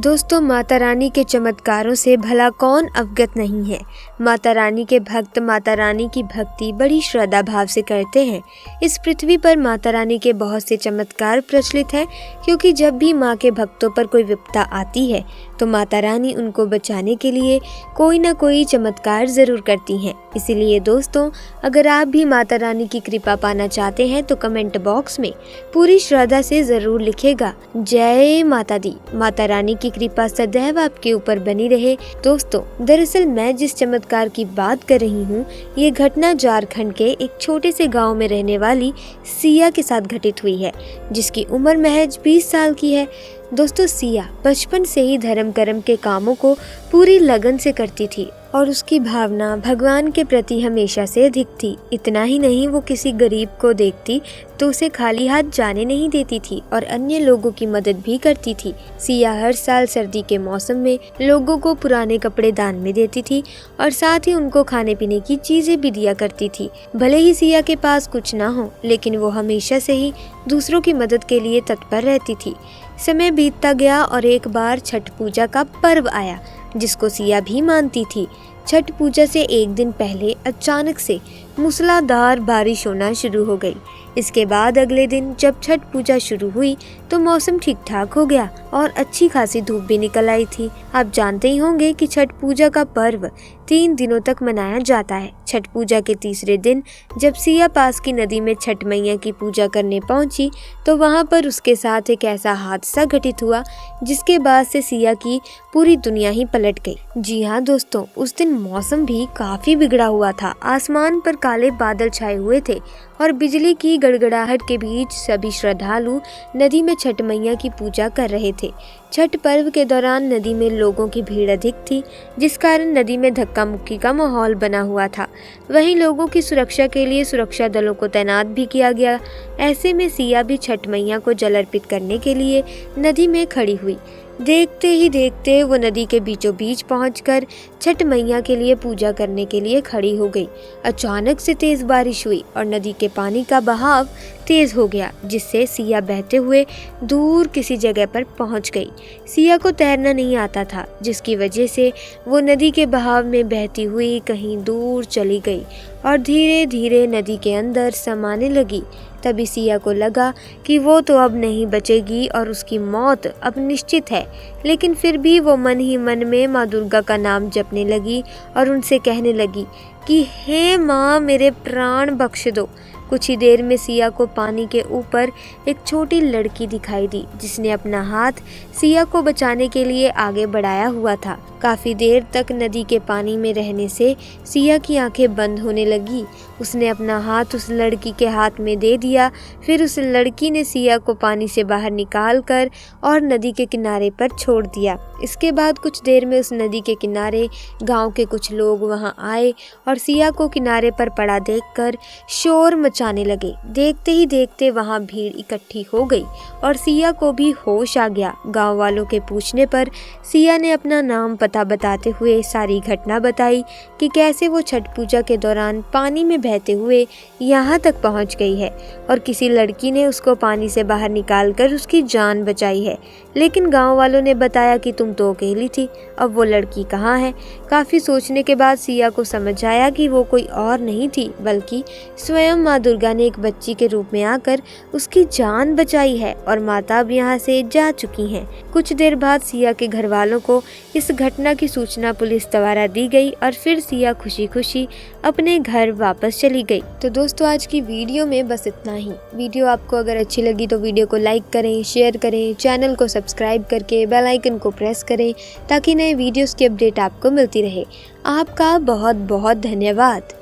दोस्तों, माता रानी के चमत्कारों से भला कौन अवगत नहीं है। माता रानी के भक्त माता रानी की भक्ति बड़ी श्रद्धा भाव से करते हैं। इस पृथ्वी पर माता रानी के बहुत से चमत्कार प्रचलित हैं, क्योंकि जब भी माँ के भक्तों पर कोई विपदा आती है तो माता रानी उनको बचाने के लिए कोई ना कोई चमत्कार जरूर करती हैं। इसीलिए दोस्तों, अगर आप भी माता रानी की कृपा पाना चाहते हैं तो कमेंट बॉक्स में पूरी श्रद्धा से जरूर लिखेगा, जय माता दी। माता रानी की कृपा सदैव आपके ऊपर बनी रहे। दोस्तों, दरअसल मैं जिस चमत्कार की बात कर रही हूँ, ये घटना झारखंड के एक छोटे से गांव में रहने वाली सिया के साथ घटित हुई है, जिसकी उम्र महज 20 साल की है। दोस्तों, सिया बचपन से ही धर्म कर्म के कामों को पूरी लगन से करती थी और उसकी भावना भगवान के प्रति हमेशा से अधिक थी। इतना ही नहीं, वो किसी गरीब को देखती तो उसे खाली हाथ जाने नहीं देती थी और अन्य लोगों की मदद भी करती थी। सिया हर साल सर्दी के मौसम में लोगों को पुराने कपड़े दान में देती थी और साथ ही उनको खाने पीने की चीजें भी दिया करती थी। भले ही सिया के पास कुछ ना हो, लेकिन वो हमेशा से ही दूसरों की मदद के लिए तत्पर रहती थी। समय बीतता गया और एक बार छठ पूजा का पर्व आया, जिसको सिया भी मानती थी। छठ पूजा से एक दिन पहले अचानक से मूसलाधार बारिश होना शुरू हो गई। इसके बाद अगले दिन जब छठ पूजा शुरू हुई तो मौसम ठीक ठाक हो गया और अच्छी खासी धूप भी निकल आई थी। आप जानते ही होंगे कि छठ पूजा का पर्व 3 दिनों तक मनाया जाता है। छठ पूजा के तीसरे दिन जब सिया पास की नदी में छठ मैया की पूजा करने पहुंची तो वहां पर उसके साथ एक ऐसा हादसा घटित हुआ, जिसके बाद से सिया की पूरी दुनिया ही पलट गई। जी हाँ दोस्तों, उस दिन मौसम भी काफी बिगड़ा हुआ था। आसमान पर काले बादल छाए हुए थे और बिजली की गड़गड़ाहट के बीच सभी श्रद्धालु नदी में छठ मैया की पूजा कर रहे थे। छठ पर्व के दौरान नदी में लोगों की भीड़ अधिक थी, जिस कारण नदी में धक्का मुक्की का माहौल बना हुआ था। वहीं लोगों की सुरक्षा के लिए सुरक्षा दलों को तैनात भी किया गया। ऐसे में सिया भी छठ मैया को जल अर्पित करने के लिए नदी में खड़ी हुई। देखते ही देखते वो नदी के बीचों बीच पहुंचकर छठ मैया के लिए पूजा करने के लिए खड़ी हो गई। अचानक से तेज बारिश हुई और नदी के पानी का बहाव तेज हो गया, जिससे सिया बहते हुए दूर किसी जगह पर पहुंच गई। सिया को तैरना नहीं आता था, जिसकी वजह से वो नदी के बहाव में बहती हुई कहीं दूर चली गई और धीरे धीरे नदी के अंदर समाने लगी। तभी सिया को लगा कि वो तो अब नहीं बचेगी और उसकी मौत अब निश्चित है। लेकिन फिर भी वो मन ही मन में माँ दुर्गा का नाम जपने लगी और उनसे कहने लगी कि हे माँ, मेरे प्राण बख्श दो। कुछ ही देर में सिया को पानी के ऊपर एक छोटी लड़की दिखाई दी, जिसने अपना हाथ सिया को बचाने के लिए आगे बढ़ाया हुआ था। काफी देर तक नदी के पानी में रहने से सिया की आंखें बंद होने लगी। उसने अपना हाथ उस लड़की के हाथ में दे दिया। फिर उस लड़की ने सिया को पानी से बाहर निकाल कर और नदी के किनारे पर छोड़ दिया। इसके बाद कुछ देर में उस नदी के किनारे गांव के कुछ लोग वहां आए और सिया को किनारे पर पड़ा देखकर शोर मचाने लगे। देखते ही देखते वहां भीड़ इकट्ठी हो गई और सिया को भी होश आ गया। गांव वालों के पूछने पर सिया ने अपना नाम पता बताते हुए सारी घटना बताई कि कैसे वो छठ पूजा के दौरान पानी में बहते हुए यहाँ तक पहुँच गई है और किसी लड़की ने उसको पानी से बाहर निकालकर उसकी जान बचाई है। लेकिन गांव वालों ने बताया कि तुम तो अकेली थी, अब वो लड़की कहाँ है। काफी सोचने के बाद सिया को समझ आया कि वो कोई और नहीं थी, बल्कि स्वयं माँ दुर्गा ने एक बच्ची के रूप में आकर उसकी जान बचाई है और माता अब यहाँ से जा चुकी हैं। कुछ देर बाद सिया के घर वालों को इस घटना की सूचना पुलिस द्वारा दी गई और फिर सिया खुशी खुशी अपने घर वापस चली गई। तो दोस्तों, आज की वीडियो में बस इतना ही। वीडियो आपको अगर अच्छी लगी तो वीडियो को लाइक करें, शेयर करें, चैनल को सब्सक्राइब करके बेल आइकन को प्रेस करें ताकि नए वीडियोस की अपडेट आपको मिलती रहे। आपका बहुत बहुत धन्यवाद।